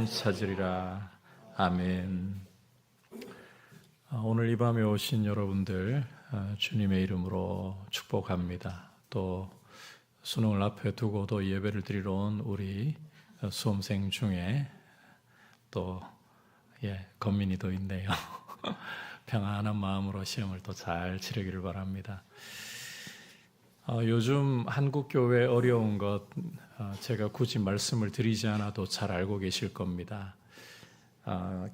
찾으리라. 아멘. 오늘 이 밤에 오신 여러분들 주님의 이름으로 축복합니다. 또 수능을 앞에 두고도 예배를 드리러 온 우리 수험생 중에 또 건민이도 있네요. 평안한 마음으로 시험을 또 잘 치르기를 바랍니다. 요즘 한국교회 어려운 것 제가 굳이 말씀을 드리지 않아도 잘 알고 계실 겁니다.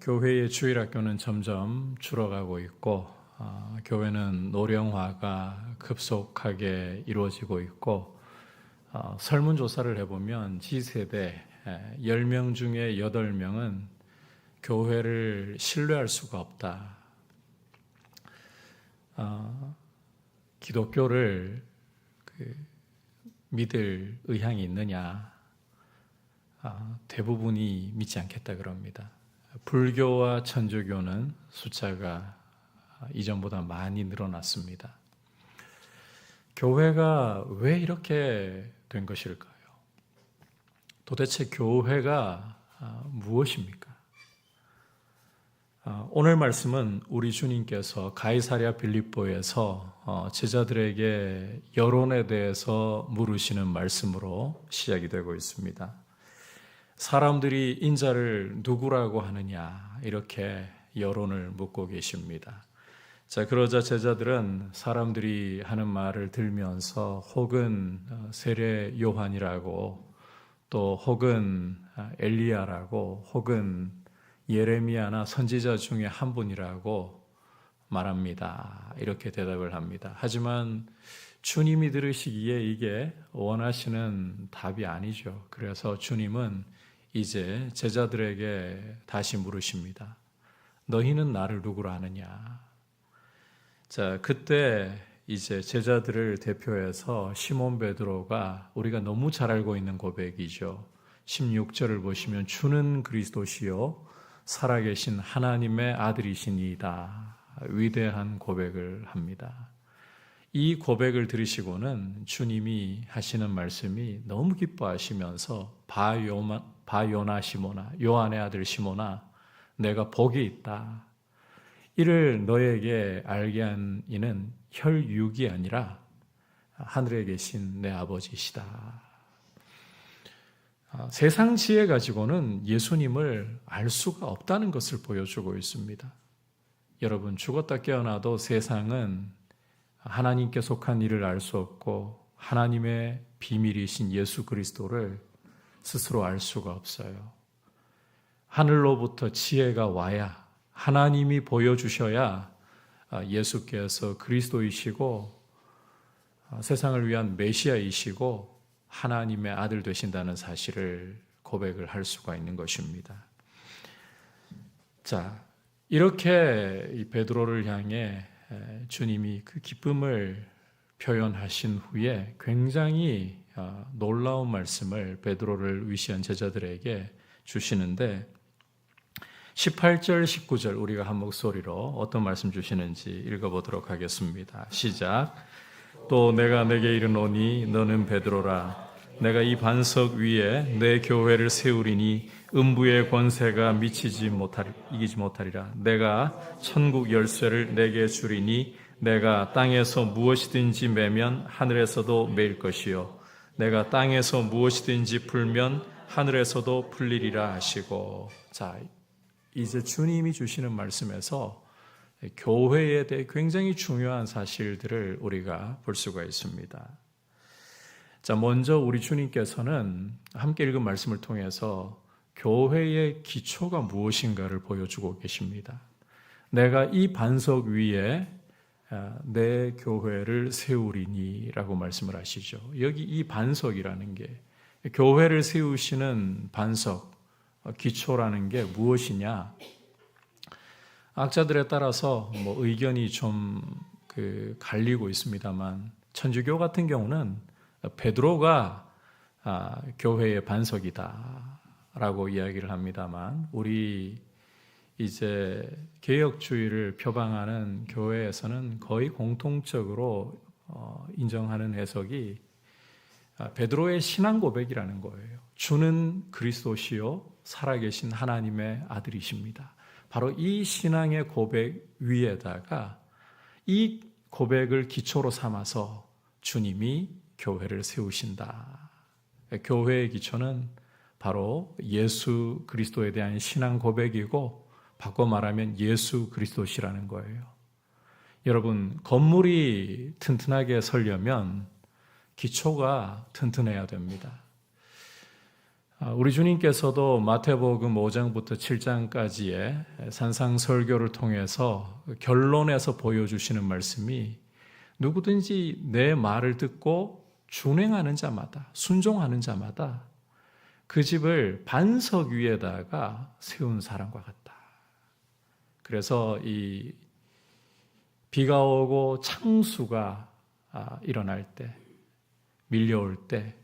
교회의 주일학교는 점점 줄어가고 있고 교회는 노령화가 급속하게 이루어지고 있고 설문조사를 해보면 G세대 10명 중에 8명은 교회를 신뢰할 수가 없다. 기독교를 믿을 의향이 있느냐? 대부분이 믿지 않겠다 그럽니다. 불교와 천주교는 숫자가 이전보다 많이 늘어났습니다. 교회가 왜 이렇게 된 것일까요? 도대체 교회가 무엇입니까? 오늘 말씀은 우리 주님께서 가이사랴 빌립보에서 제자들에게 여론에 대해서 물으시는 말씀으로 시작이 되고 있습니다. 사람들이 인자를 누구라고 하느냐 이렇게 여론을 묻고 계십니다. 자, 그러자 제자들은 사람들이 하는 말을 들면서 혹은 세례 요한이라고 또 혹은 엘리야라고 혹은 예레미야나 선지자 중에 한 분이라고 말합니다. 이렇게 대답을 합니다. 하지만 주님이 들으시기에 이게 원하시는 답이 아니죠. 그래서 주님은 이제 제자들에게 다시 물으십니다. 너희는 나를 누구로 아느냐? 자, 그때 이제 제자들을 대표해서 시몬 베드로가 우리가 너무 잘 알고 있는 고백이죠. 16절을 보시면 주는 그리스도시요 살아계신 하나님의 아들이시니이다. 위대한 고백을 합니다. 이 고백을 들으시고는 주님이 하시는 말씀이 너무 기뻐하시면서 바요나 시모나, 요한의 아들 시모나, 내가 복이 있다. 이를 너에게 알게 한 이는 혈육이 아니라 하늘에 계신 내 아버지시다. 세상 지혜 가지고는 예수님을 알 수가 없다는 것을 보여주고 있습니다. 여러분, 죽었다 깨어나도 세상은 하나님께 속한 일을 알 수 없고 하나님의 비밀이신 예수 그리스도를 스스로 알 수가 없어요. 하늘로부터 지혜가 와야 하나님이 보여주셔야 예수께서 그리스도이시고 세상을 위한 메시아이시고 하나님의 아들 되신다는 사실을 고백을 할 수가 있는 것입니다. 자, 이렇게 이 베드로를 향해 주님이 그 기쁨을 표현하신 후에 굉장히 놀라운 말씀을 베드로를 위시한 제자들에게 주시는데 18절, 19절 우리가 한 목소리로 어떤 말씀 주시는지 읽어보도록 하겠습니다. 시작. 또 내가 내게 이르노니 너는 베드로라. 내가 이 반석 위에 내 교회를 세우리니 음부의 권세가 이기지 못하리라. 내가 천국 열쇠를 내게 주리니 내가 땅에서 무엇이든지 매면 하늘에서도 매일 것이요 내가 땅에서 무엇이든지 풀면 하늘에서도 풀리리라 하시고. 자, 이제 주님이 주시는 말씀에서 교회에 대해 굉장히 중요한 사실들을 우리가 볼 수가 있습니다. 자, 먼저 우리 주님께서는 함께 읽은 말씀을 통해서 교회의 기초가 무엇인가를 보여주고 계십니다. 내가 이 반석 위에 내 교회를 세우리니 라고 말씀을 하시죠. 여기 이 반석이라는 게 교회를 세우시는 반석, 기초라는 게 무엇이냐? 학자들에 따라서 의견이 좀 갈리고 있습니다만 천주교 같은 경우는 베드로가 교회의 반석이다라고 이야기를 합니다만 우리 이제 개혁주의를 표방하는 교회에서는 거의 공통적으로 인정하는 해석이 베드로의 신앙 고백이라는 거예요. 주는 그리스도시요 살아계신 하나님의 아들이십니다. 바로 이 신앙의 고백 위에다가 이 고백을 기초로 삼아서 주님이 교회를 세우신다. 교회의 기초는 바로 예수 그리스도에 대한 신앙 고백이고, 바꿔 말하면 예수 그리스도시라는 거예요. 여러분, 건물이 튼튼하게 서려면 기초가 튼튼해야 됩니다. 우리 주님께서도 마태복음 5장부터 7장까지의 산상설교를 통해서 결론에서 보여주시는 말씀이, 누구든지 내 말을 듣고 준행하는 자마다, 순종하는 자마다 그 집을 반석 위에다가 세운 사람과 같다. 그래서 이 비가 오고 창수가 일어날 때, 밀려올 때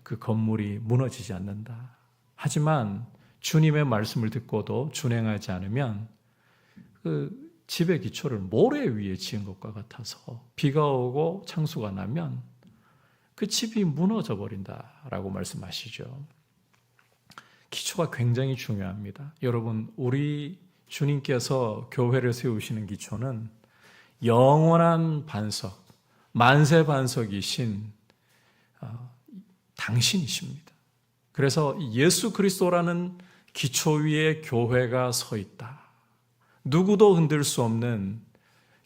그 건물이 무너지지 않는다. 하지만 주님의 말씀을 듣고도 준행하지 않으면 그 집의 기초를 모래 위에 지은 것과 같아서 비가 오고 창수가 나면 그 집이 무너져 버린다라고 말씀하시죠. 기초가 굉장히 중요합니다. 여러분, 우리 주님께서 교회를 세우시는 기초는 영원한 반석, 만세 반석이신 당신이십니다. 그래서 예수 그리스도라는 기초 위에 교회가 서 있다. 누구도 흔들 수 없는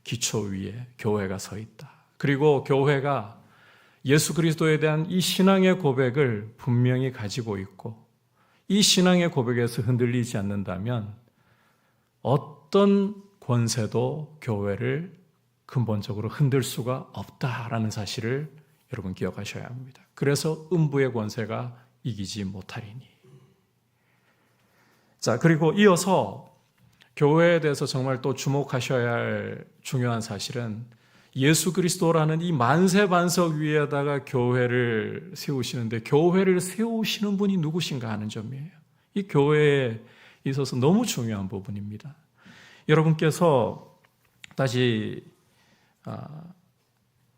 기초 위에 교회가 서 있다. 그리고 교회가 예수 그리스도에 대한 이 신앙의 고백을 분명히 가지고 있고, 이 신앙의 고백에서 흔들리지 않는다면 어떤 권세도 교회를 근본적으로 흔들 수가 없다라는 사실을 여러분 기억하셔야 합니다. 그래서 음부의 권세가 이기지 못하리니. 자, 그리고 이어서 교회에 대해서 정말 또 주목하셔야 할 중요한 사실은, 예수 그리스도라는 이 만세 반석 위에다가 교회를 세우시는데, 교회를 세우시는 분이 누구신가 하는 점이에요. 이 교회에 있어서 너무 중요한 부분입니다. 여러분께서 다시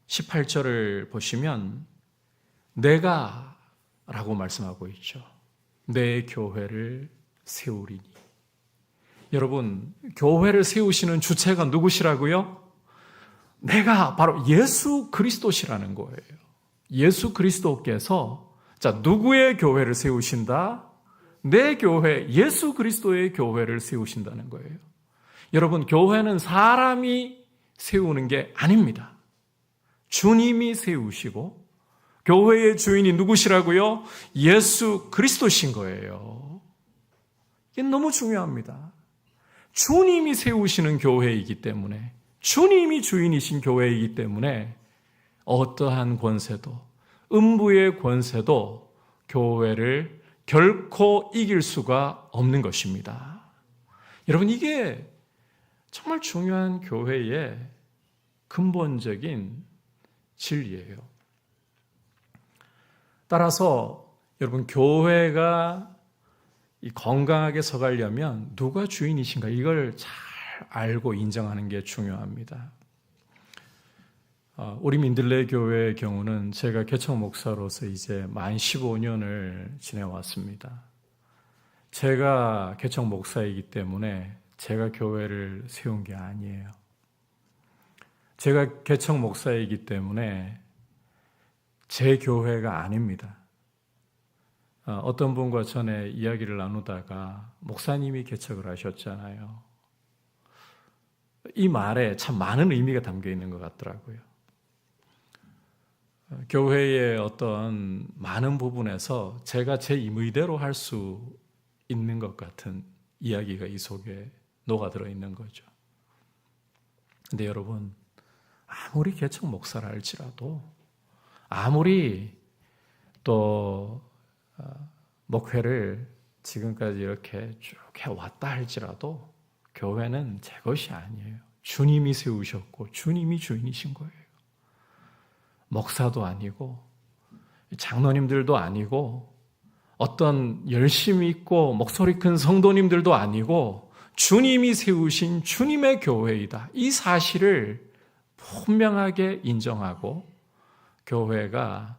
18절을 보시면 내가 라고 말씀하고 있죠. 내 교회를 세우리니. 여러분, 교회를 세우시는 주체가 누구시라고요? 내가 바로 예수 그리스도시라는 거예요. 예수 그리스도께서, 자, 누구의 교회를 세우신다? 내 교회, 예수 그리스도의 교회를 세우신다는 거예요. 여러분, 교회는 사람이 세우는 게 아닙니다. 주님이 세우시고, 교회의 주인이 누구시라고요? 예수 그리스도신 거예요. 이게 너무 중요합니다. 주님이 세우시는 교회이기 때문에, 주님이 주인이신 교회이기 때문에 어떠한 권세도, 음부의 권세도 교회를 결코 이길 수가 없는 것입니다. 여러분, 이게 정말 중요한 교회의 근본적인 진리예요. 따라서 여러분, 교회가 건강하게 서가려면 누가 주인이신가, 이걸 잘 알고 인정하는 게 중요합니다. 우리 민들레 교회의 경우는 제가 개척 목사로서 이제 만 15년을 지내왔습니다. 제가 개척 목사이기 때문에 제가 교회를 세운 게 아니에요. 제가 개척 목사이기 때문에 제 교회가 아닙니다. 어떤 분과 전에 이야기를 나누다가 목사님이 개척을 하셨잖아요. 이 말에 참 많은 의미가 담겨 있는 것 같더라고요. 교회의 어떤 많은 부분에서 제가 제 임의대로 할 수 있는 것 같은 이야기가 이 속에 녹아들어 있는 거죠. 근데 여러분, 아무리 개척 목사라 할지라도, 아무리 또 목회를 지금까지 이렇게 쭉 해왔다 할지라도 교회는 제 것이 아니에요. 주님이 세우셨고 주님이 주인이신 거예요. 목사도 아니고 장로님들도 아니고 어떤 열심히 있고 목소리 큰 성도님들도 아니고 주님이 세우신 주님의 교회이다. 이 사실을 분명하게 인정하고 교회가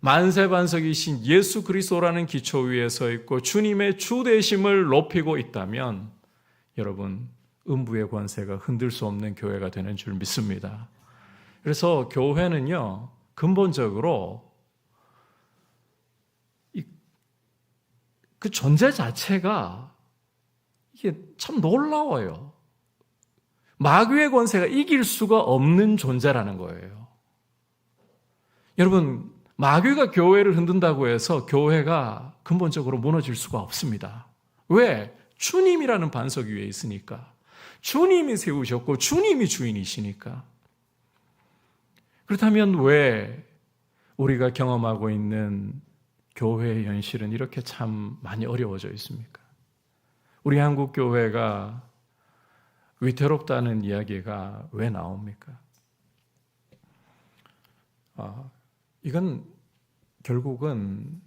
만세반석이신 예수 그리스도라는 기초 위에 서 있고 주님의 주되심을 높이고 있다면 여러분 음부의 권세가 흔들 수 없는 교회가 되는 줄 믿습니다. 그래서 교회는요 근본적으로 그 존재 자체가 이게 참 놀라워요. 마귀의 권세가 이길 수가 없는 존재라는 거예요. 여러분 마귀가 교회를 흔든다고 해서 교회가 근본적으로 무너질 수가 없습니다. 왜? 주님이라는 반석 위에 있으니까. 주님이 세우셨고 주님이 주인이시니까. 그렇다면 왜 우리가 경험하고 있는 교회의 현실은 이렇게 참 많이 어려워져 있습니까? 우리 한국 교회가 위태롭다는 이야기가 왜 나옵니까? 이건 결국은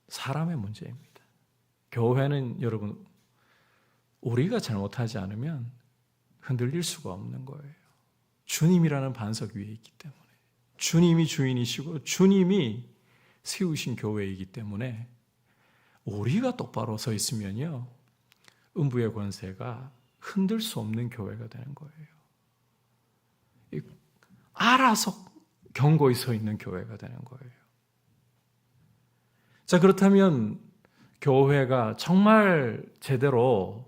사람의 문제입니다. 교회는 여러분 우리가 잘못하지 않으면 흔들릴 수가 없는 거예요. 주님이라는 반석 위에 있기 때문에 주님이 주인이시고 주님이 세우신 교회이기 때문에 우리가 똑바로 서 있으면요 음부의 권세가 흔들 수 없는 교회가 되는 거예요. 알아서 견고히 서 있는 교회가 되는 거예요. 자, 그렇다면 교회가 정말 제대로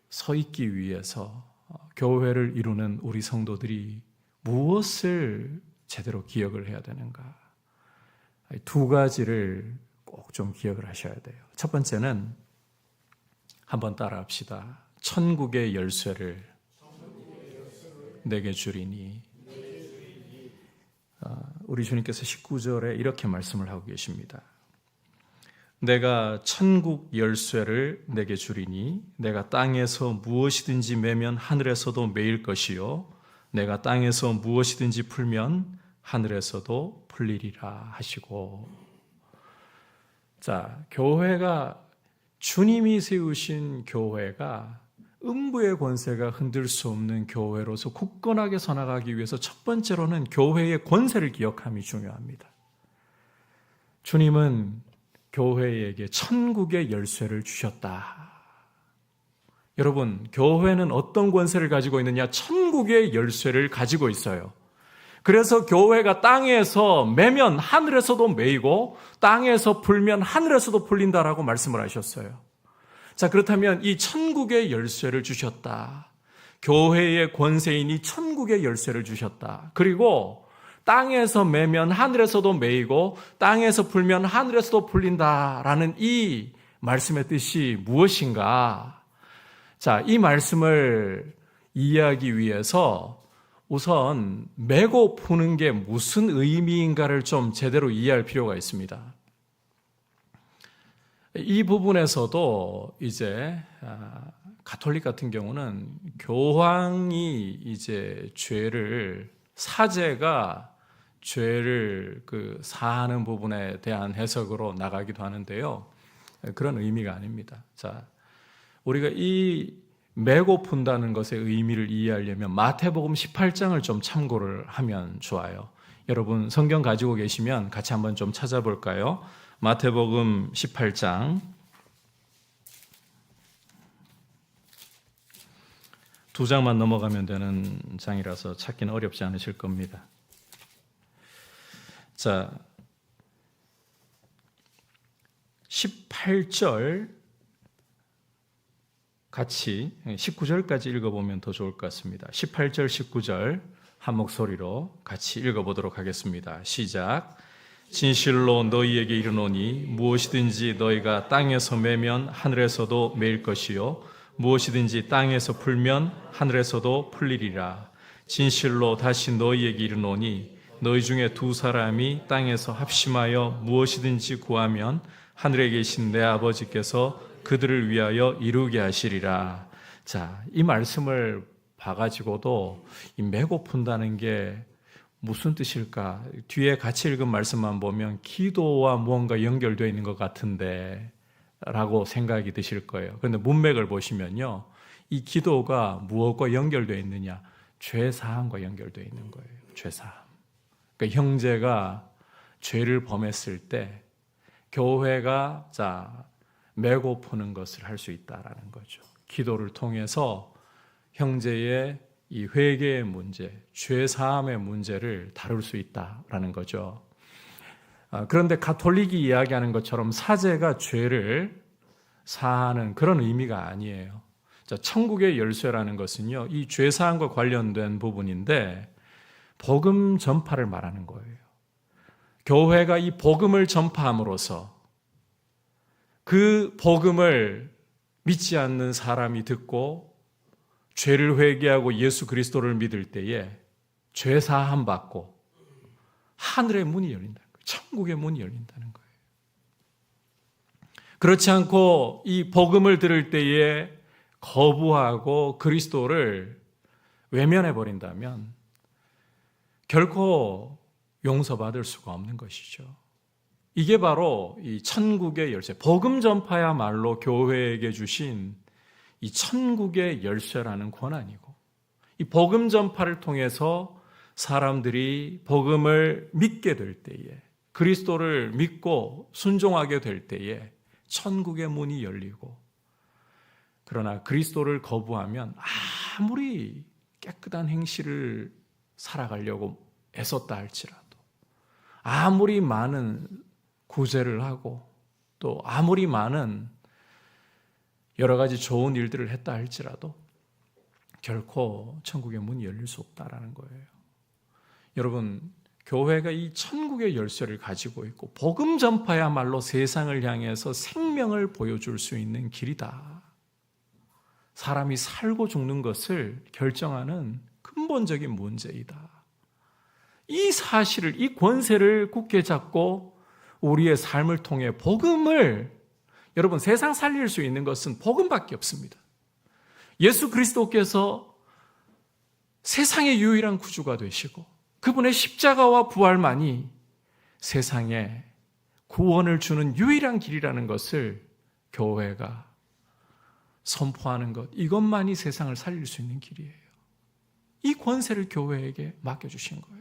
서 있기 위해서 교회를 이루는 우리 성도들이 무엇을 제대로 기억을 해야 되는가? 두 가지를 꼭 좀 기억을 하셔야 돼요. 첫 번째는 한번 따라 합시다. 천국의 열쇠를 내게 주리니. 우리 주님께서 19절에 이렇게 말씀을 하고 계십니다. 내가 천국 열쇠를 내게 주리니 내가 땅에서 무엇이든지 매면 하늘에서도 매일 것이요 내가 땅에서 무엇이든지 풀면 하늘에서도 풀리리라 하시고. 자, 교회가 주님이 세우신 교회가 음부의 권세가 흔들 수 없는 교회로서 굳건하게 서나가기 위해서 첫 번째로는 교회의 권세를 기억함이 중요합니다. 주님은 교회에게 천국의 열쇠를 주셨다. 여러분, 교회는 어떤 권세를 가지고 있느냐? 천국의 열쇠를 가지고 있어요. 그래서 교회가 땅에서 매면 하늘에서도 매이고 땅에서 풀면 하늘에서도 풀린다라고 말씀을 하셨어요. 자, 그렇다면 이 천국의 열쇠를 주셨다. 교회의 권세인 이 천국의 열쇠를 주셨다. 그리고 땅에서 매면 하늘에서도 매이고 땅에서 풀면 하늘에서도 풀린다라는 이 말씀의 뜻이 무엇인가? 자, 이 말씀을 이해하기 위해서 우선 매고 푸는 게 무슨 의미인가를 좀 제대로 이해할 필요가 있습니다. 이 부분에서도 이제 가톨릭 같은 경우는 교황이 이제 사제가 죄를 사하는 부분에 대한 해석으로 나가기도 하는데요. 그런 의미가 아닙니다. 자, 우리가 이 매고 푼다는 것의 의미를 이해하려면 마태복음 18장을 좀 참고를 하면 좋아요. 여러분 성경 가지고 계시면 같이 한번 좀 찾아볼까요? 마태복음 18장 두 장만 넘어가면 되는 장이라서 찾기는 어렵지 않으실 겁니다. 자, 18절 같이 19절까지 읽어보면 더 좋을 것 같습니다. 18절, 19절 한 목소리로 같이 읽어보도록 하겠습니다. 시작. 진실로 너희에게 이르노니 무엇이든지 너희가 땅에서 매면 하늘에서도 매일 것이요 무엇이든지 땅에서 풀면 하늘에서도 풀리리라. 진실로 다시 너희에게 이르노니 너희 중에 두 사람이 땅에서 합심하여 무엇이든지 구하면 하늘에 계신 내 아버지께서 그들을 위하여 이루게 하시리라. 자, 이 말씀을 봐가지고도 이 매고 푼다는 게 무슨 뜻일까? 뒤에 같이 읽은 말씀만 보면 기도와 무언가 연결되어 있는 것 같은데 라고 생각이 드실 거예요. 그런데 문맥을 보시면요, 이 기도가 무엇과 연결되어 있느냐? 죄사함과 연결되어 있는 거예요. 죄사함. 그러니까 형제가 죄를 범했을 때 교회가 메고 푸는 것을 할 수 있다라는 거죠. 기도를 통해서 형제의 이 회개의 문제, 죄 사함의 문제를 다룰 수 있다라는 거죠. 그런데 가톨릭이 이야기하는 것처럼 사제가 죄를 사하는 그런 의미가 아니에요. 천국의 열쇠라는 것은요, 이 죄 사함과 관련된 부분인데 복음 전파를 말하는 거예요. 교회가 이 복음을 전파함으로써 그 복음을 믿지 않는 사람이 듣고 죄를 회개하고 예수 그리스도를 믿을 때에 죄 사함 받고 하늘의 문이 열린다는 거예요. 천국의 문이 열린다는 거예요. 그렇지 않고 이 복음을 들을 때에 거부하고 그리스도를 외면해 버린다면 결코 용서받을 수가 없는 것이죠. 이게 바로 이 천국의 열쇠, 복음 전파야말로 교회에게 주신 이 천국의 열쇠라는 권한이고, 이 복음 전파를 통해서 사람들이 복음을 믿게 될 때에, 그리스도를 믿고 순종하게 될 때에 천국의 문이 열리고, 그러나 그리스도를 거부하면 아무리 깨끗한 행실을 살아가려고 애썼다 할지라도, 아무리 많은 구제를 하고 또 아무리 많은 여러 가지 좋은 일들을 했다 할지라도 결코 천국의 문이 열릴 수 없다라는 거예요. 여러분, 교회가 이 천국의 열쇠를 가지고 있고 복음 전파야말로 세상을 향해서 생명을 보여줄 수 있는 길이다. 사람이 살고 죽는 것을 결정하는 근본적인 문제이다. 이 사실을, 이 권세를 굳게 잡고 우리의 삶을 통해 복음을, 여러분, 세상 살릴 수 있는 것은 복음밖에 없습니다. 예수 그리스도께서 세상의 유일한 구주가 되시고 그분의 십자가와 부활만이 세상에 구원을 주는 유일한 길이라는 것을 교회가 선포하는 것, 이것만이 세상을 살릴 수 있는 길이에요. 이 권세를 교회에게 맡겨주신 거예요.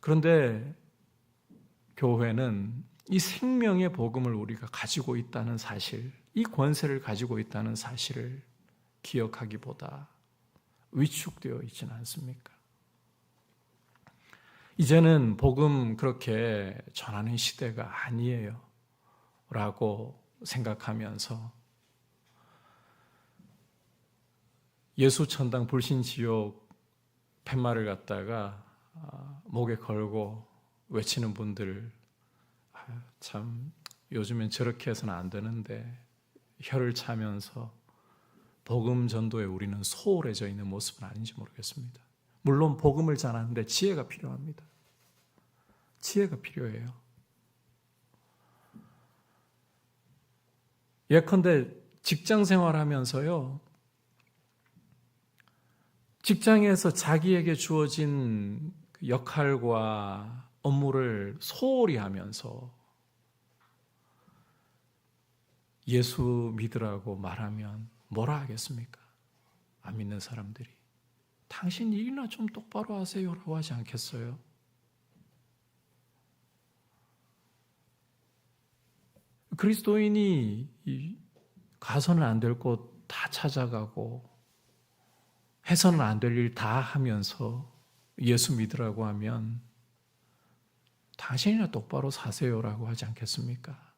그런데 교회는 이 생명의 복음을 우리가 가지고 있다는 사실, 이 권세를 가지고 있다는 사실을 기억하기보다 위축되어 있지는 않습니까? 이제는 복음 그렇게 전하는 시대가 아니에요 라고 생각하면서 예수천당 불신지옥 팻말을 갖다가 목에 걸고 외치는 분들, 참 요즘엔 저렇게 해서는 안 되는데 혀를 차면서 복음 전도에 우리는 소홀해져 있는 모습은 아닌지 모르겠습니다. 물론 복음을 전하는데 지혜가 필요합니다. 지혜가 필요해요. 예컨대 직장 생활하면서요, 직장에서 자기에게 주어진 역할과 업무를 소홀히 하면서 예수 믿으라고 말하면 뭐라 하겠습니까? 안 믿는 사람들이 당신 일이나 좀 똑바로 하세요라고 하지 않겠어요? 그리스도인이 가서는 안 될 곳 다 찾아가고 해서는 안 될 일 다 하면서 예수 믿으라고 하면 당신이나 똑바로 사세요라고 하지 않겠습니까?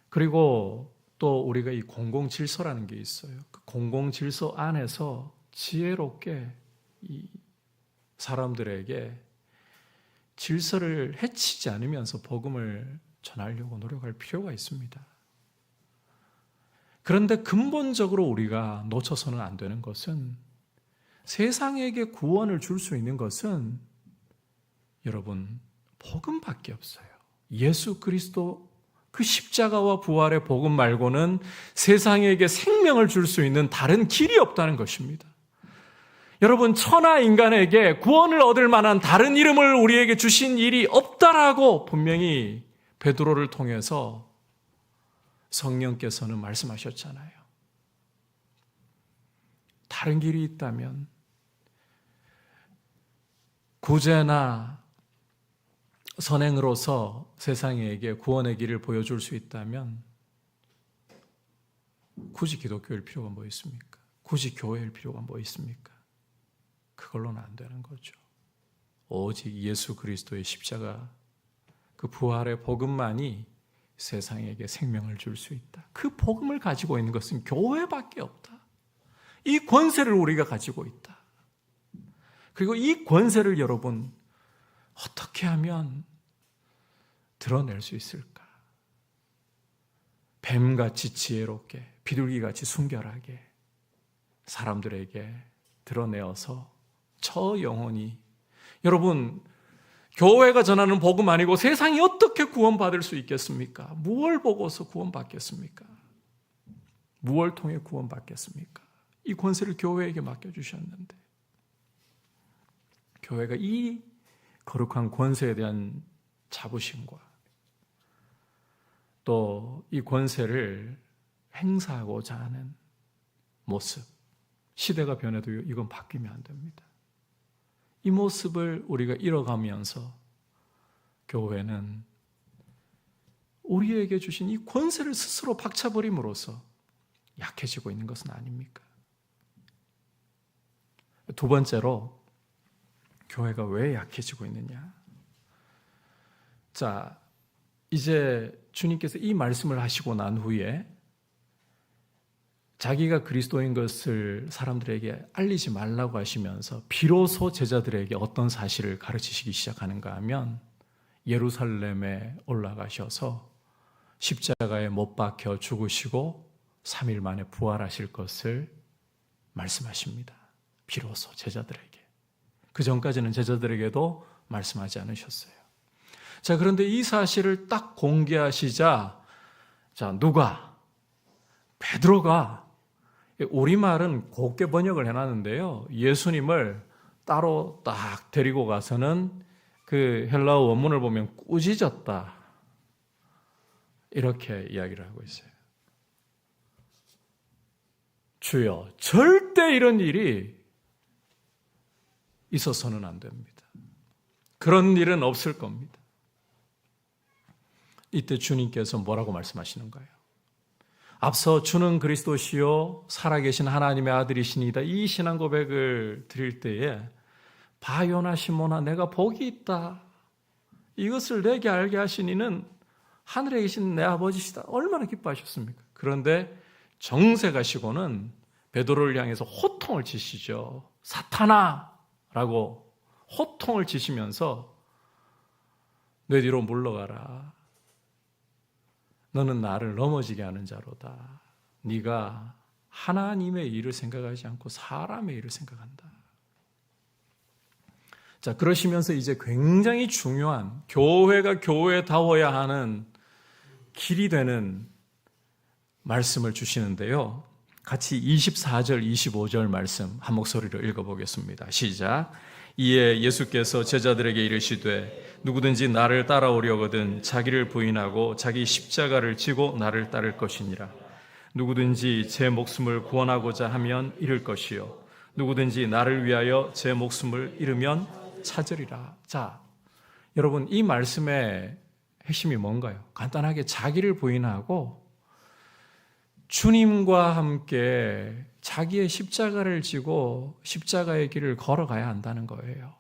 그리고 또 우리가 이 공공질서라는 게 있어요. 그 공공질서 안에서 지혜롭게 이 사람들에게 질서를 해치지 않으면서 복음을 전하려고 노력할 필요가 있습니다. 그런데 근본적으로 우리가 놓쳐서는 안 되는 것은, 세상에게 구원을 줄 수 있는 것은 여러분 복음밖에 없어요. 예수 그리스도 그 십자가와 부활의 복음 말고는 세상에게 생명을 줄 수 있는 다른 길이 없다는 것입니다. 여러분, 천하 인간에게 구원을 얻을 만한 다른 이름을 우리에게 주신 일이 없다라고 분명히 베드로를 통해서 성령께서는 말씀하셨잖아요. 다른 길이 있다면 구제나 선행으로서 세상에게 구원의 길을 보여줄 수 있다면 굳이 기독교일 필요가 뭐 있습니까? 굳이 교회일 필요가 뭐 있습니까? 그걸로는 안 되는 거죠. 오직 예수 그리스도의 십자가, 그 부활의 복음만이 세상에게 생명을 줄 수 있다. 그 복음을 가지고 있는 것은 교회밖에 없다. 이 권세를 우리가 가지고 있다. 그리고 이 권세를 여러분 어떻게 하면 드러낼 수 있을까? 뱀같이 지혜롭게, 비둘기같이 순결하게 사람들에게 드러내어서 저 영혼이, 여러분 교회가 전하는 복음 아니고 세상이 어떻게 구원받을 수 있겠습니까? 무엇을 보고서 구원받겠습니까? 무엇을 통해 구원받겠습니까? 이 권세를 교회에게 맡겨주셨는데 교회가 이 거룩한 권세에 대한 자부심과 또 이 권세를 행사하고자 하는 모습, 시대가 변해도 이건 바뀌면 안 됩니다. 이 모습을 우리가 잃어가면서 교회는 우리에게 주신 이 권세를 스스로 박차버림으로써 약해지고 있는 것은 아닙니까? 두 번째로 교회가 왜 약해지고 있느냐? 자, 이제 주님께서 이 말씀을 하시고 난 후에 자기가 그리스도인 것을 사람들에게 알리지 말라고 하시면서 비로소 제자들에게 어떤 사실을 가르치시기 시작하는가 하면 예루살렘에 올라가셔서 십자가에 못 박혀 죽으시고 3일 만에 부활하실 것을 말씀하십니다. 비로소 제자들에게. 그 전까지는 제자들에게도 말씀하지 않으셨어요. 자, 그런데 이 사실을 딱 공개하시자, 자, 누가? 베드로가, 우리말은 곱게 번역을 해놨는데요. 예수님을 따로 딱 데리고 가서는 그 헬라어 원문을 보면 꾸짖었다. 이렇게 이야기를 하고 있어요. 주여, 절대 이런 일이 있어서는 안 됩니다. 그런 일은 없을 겁니다. 이때 주님께서 뭐라고 말씀하시는가요? 앞서 주는 그리스도시요 살아계신 하나님의 아들이시니다. 이 신앙 고백을 드릴 때에 바요나 시몬아 내가 복이 있다. 이것을 내게 알게 하신 이는 하늘에 계신 내 아버지시다. 얼마나 기뻐하셨습니까? 그런데 정색하시고는 베드로를 향해서 호통을 치시죠. 사탄아! 라고 호통을 치시면서 내 뒤로 물러가라. 너는 나를 넘어지게 하는 자로다. 네가 하나님의 일을 생각하지 않고 사람의 일을 생각한다. 자, 그러시면서 이제 굉장히 중요한 교회가 교회다워야 하는 길이 되는 말씀을 주시는데요. 같이 24절, 25절 말씀 한 목소리로 읽어보겠습니다. 시작. 이에 예수께서 제자들에게 이르시되 누구든지 나를 따라오려거든 자기를 부인하고 자기 십자가를 지고 나를 따를 것이니라. 누구든지 제 목숨을 구원하고자 하면 잃을 것이요 누구든지 나를 위하여 제 목숨을 잃으면 찾으리라. 자, 여러분 이 말씀의 핵심이 뭔가요? 간단하게 자기를 부인하고 주님과 함께 자기의 십자가를 지고 십자가의 길을 걸어가야 한다는 거예요.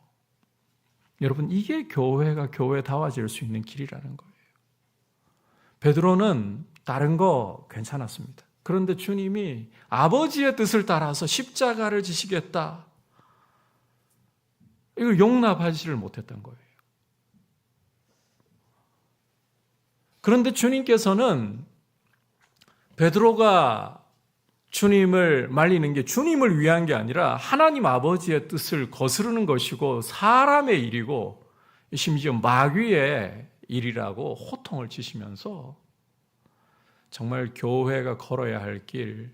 여러분 이게 교회가 교회다워질 수 있는 길이라는 거예요. 베드로는 다른 거 괜찮았습니다. 그런데 주님이 아버지의 뜻을 따라서 십자가를 지시겠다. 이걸 용납하지를 못했던 거예요. 그런데 주님께서는 베드로가 주님을 말리는 게 주님을 위한 게 아니라 하나님 아버지의 뜻을 거스르는 것이고 사람의 일이고 심지어 마귀의 일이라고 호통을 치시면서 정말 교회가 걸어야 할 길,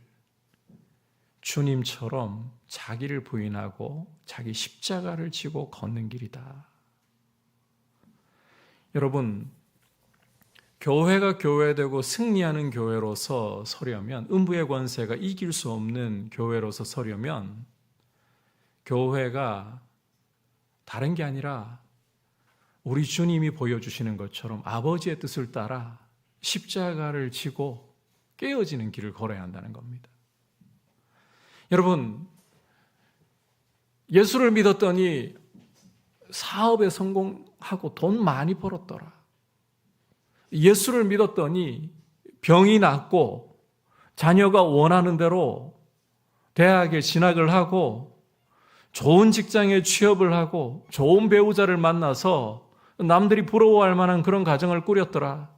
주님처럼 자기를 부인하고 자기 십자가를 지고 걷는 길이다. 여러분, 교회가 교회되고 승리하는 교회로서 서려면, 음부의 권세가 이길 수 없는 교회로서 서려면 교회가 다른 게 아니라 우리 주님이 보여주시는 것처럼 아버지의 뜻을 따라 십자가를 지고 깨어지는 길을 걸어야 한다는 겁니다. 여러분, 예수를 믿었더니 사업에 성공하고 돈 많이 벌었더라. 예수를 믿었더니 병이 낫고 자녀가 원하는 대로 대학에 진학을 하고 좋은 직장에 취업을 하고 좋은 배우자를 만나서 남들이 부러워할 만한 그런 가정을 꾸렸더라.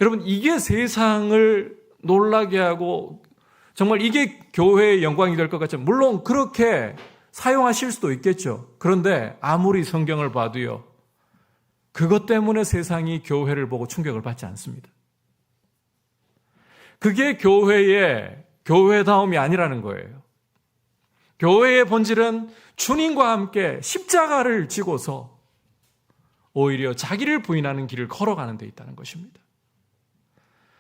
여러분, 이게 세상을 놀라게 하고 정말 이게 교회의 영광이 될 것 같죠. 물론 그렇게 사용하실 수도 있겠죠. 그런데 아무리 성경을 봐도요, 그것 때문에 세상이 교회를 보고 충격을 받지 않습니다. 그게 교회의 교회다움이 아니라는 거예요. 교회의 본질은 주님과 함께 십자가를 지고서 오히려 자기를 부인하는 길을 걸어가는 데 있다는 것입니다.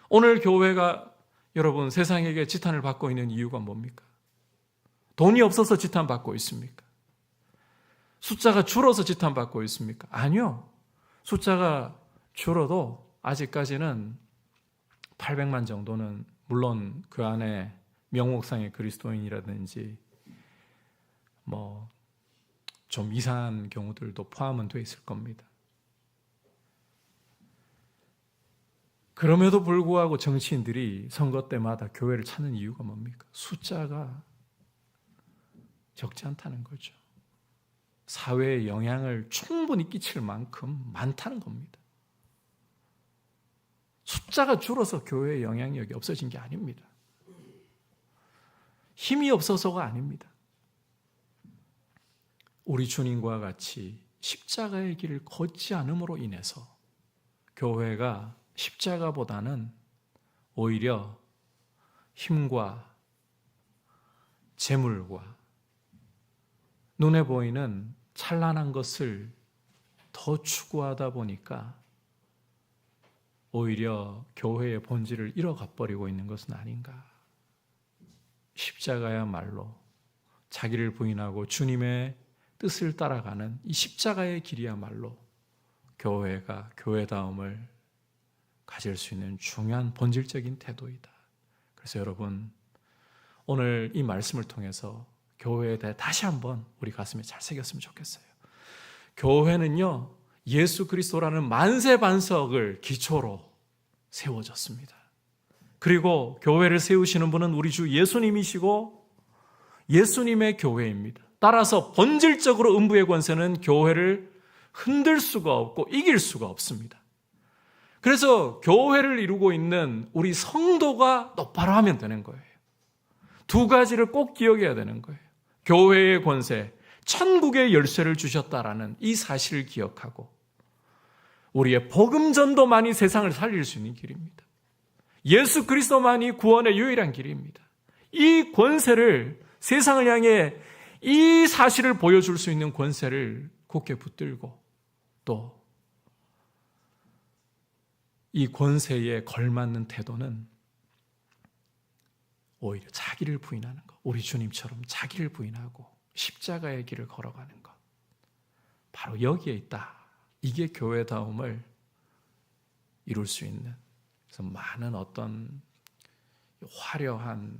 오늘 교회가 여러분 세상에게 지탄을 받고 있는 이유가 뭡니까? 돈이 없어서 지탄받고 있습니까? 숫자가 줄어서 지탄받고 있습니까? 아니요. 숫자가 줄어도 아직까지는 800만 정도는 물론 그 안에 명목상의 그리스도인이라든지 좀 이상한 경우들도 포함은 돼 있을 겁니다. 그럼에도 불구하고 정치인들이 선거 때마다 교회를 찾는 이유가 뭡니까? 숫자가 적지 않다는 거죠. 사회에 영향을 충분히 끼칠 만큼 많다는 겁니다. 숫자가 줄어서 교회의 영향력이 없어진 게 아닙니다. 힘이 없어서가 아닙니다. 우리 주님과 같이 십자가의 길을 걷지 않음으로 인해서 교회가 십자가보다는 오히려 힘과 재물과 눈에 보이는 찬란한 것을 더 추구하다 보니까 오히려 교회의 본질을 잃어가 버리고 있는 것은 아닌가. 십자가야말로 자기를 부인하고 주님의 뜻을 따라가는 이 십자가의 길이야말로 교회가 교회다움을 가질 수 있는 중요한 본질적인 태도이다. 그래서 여러분, 오늘 이 말씀을 통해서 교회에 대해 다시 한번 우리 가슴에 잘 새겼으면 좋겠어요. 교회는요, 예수 그리스도라는 만세반석을 기초로 세워졌습니다. 그리고 교회를 세우시는 분은 우리 주 예수님이시고 예수님의 교회입니다. 따라서 본질적으로 음부의 권세는 교회를 흔들 수가 없고 이길 수가 없습니다. 그래서 교회를 이루고 있는 우리 성도가 똑바로 하면 되는 거예요. 두 가지를 꼭 기억해야 되는 거예요. 교회의 권세, 천국의 열쇠를 주셨다라는 이 사실을 기억하고 우리의 복음 전도만이 세상을 살릴 수 있는 길입니다. 예수 그리스도만이 구원의 유일한 길입니다. 이 권세를 세상을 향해 이 사실을 보여줄 수 있는 권세를 굳게 붙들고 또 이 권세에 걸맞는 태도는 오히려 자기를 부인하는 것, 우리 주님처럼 자기를 부인하고 십자가의 길을 걸어가는 것, 바로 여기에 있다. 이게 교회다움을 이룰 수 있는, 그래서 많은 어떤 화려한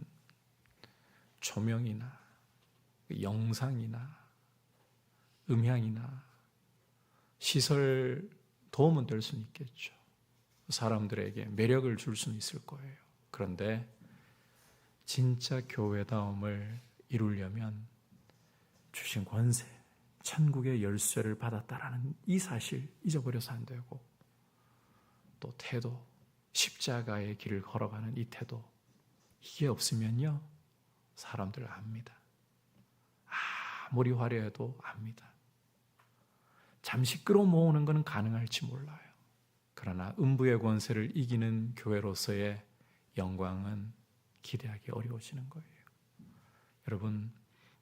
조명이나 영상이나 음향이나 시설 도움은 될 수는 있겠죠. 사람들에게 매력을 줄 수는 있을 거예요. 그런데 진짜 교회다움을 이루려면 주신 권세, 천국의 열쇠를 받았다라는 이 사실 잊어버려서 안 되고 또 태도, 십자가의 길을 걸어가는 이 태도, 이게 없으면요 사람들 압니다. 아무리 화려해도 압니다. 잠시 끌어모으는 것은 가능할지 몰라요. 그러나 음부의 권세를 이기는 교회로서의 영광은 기대하기 어려워지는 거예요. 여러분,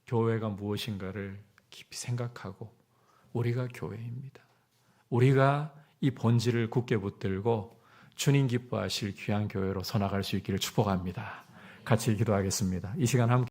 교회가 무엇인가를 깊이 생각하고 우리가 교회입니다. 우리가 이 본질을 굳게 붙들고 주님 기뻐하실 귀한 교회로 서나갈 수 있기를 축복합니다. 같이 기도하겠습니다. 이 시간 함께